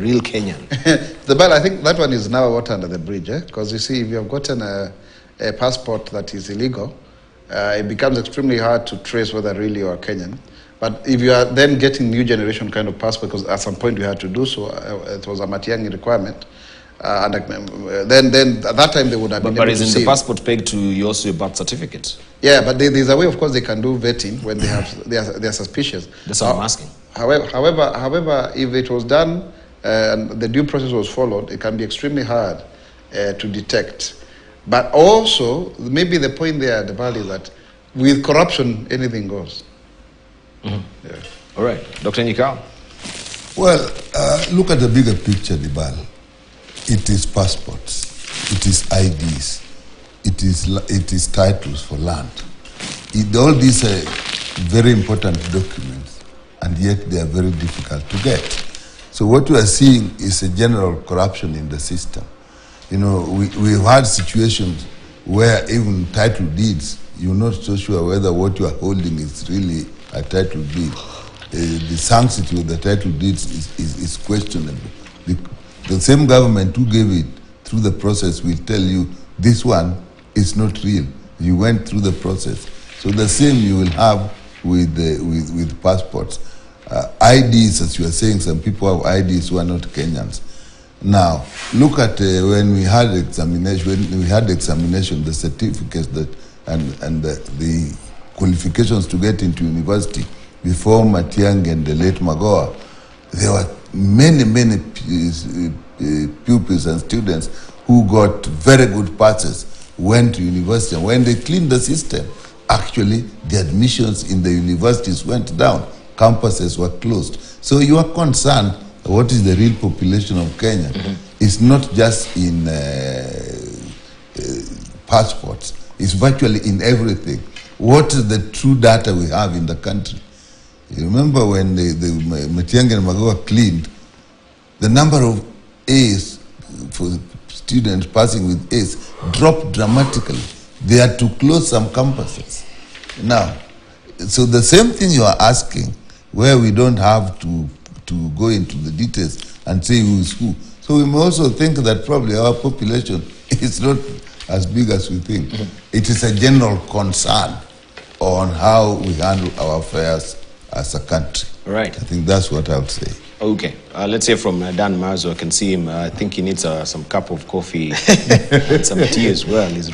real Kenyan. I think that one is now water under the bridge, because you see, if you have gotten a passport that is illegal, it becomes extremely hard to trace whether really you are Kenyan. But if you are then getting new generation kind of passport, because at some point we had to do so, it was a Matiang'i requirement, and then at that time they would have been able to see. But isn't the passport pegged to your birth certificate? Yeah, but there's a way, of course, they can do vetting when they are suspicious. That's what I'm asking. However, if it was done and the due process was followed, it can be extremely hard to detect. But also, maybe the point there, Debali, is that with corruption, anything goes. Mm-hmm. Yeah. All right. Dr. Nyikao? Well, look at the bigger picture, Dibal. It is passports. It is IDs. It is titles for land. All these are very important documents, and yet they are very difficult to get. So what we are seeing is a general corruption in the system. You know, we've had situations where even title deeds, you're not so sure whether what you are holding is really a title deed. The sanctity of the title deeds is questionable. The same government who gave it through the process will tell you this one is not real. You went through the process. So the same you will have with passports. IDs, as you are saying, some people have IDs who are not Kenyans. Now, look at when we had examination, the certificates and the qualifications to get into university before Matiang'i and the late Mwaura, there were many pupils and students who got very good passes, went to university, and when they cleaned the system, actually the admissions in the universities went down, campuses were closed. So you are concerned what is the real population of Kenya. Mm-hmm. It's not just in passports, it's virtually in everything. What is the true data we have in the country? You remember when the Matiang'i and Mwaura cleaned, the number of A's for students passing with A's dropped dramatically. They had to close some campuses. Now, so the same thing you are asking, where we don't have to go into the details and say who is who. So we may also think that probably our population is not as big as we think. Mm-hmm. It is a general concern on how we handle our affairs as a country. Right. I think that's what I would say. Okay. Let's hear from Dan Mazo. I can see him. I think he needs some cup of coffee and some tea as well. He's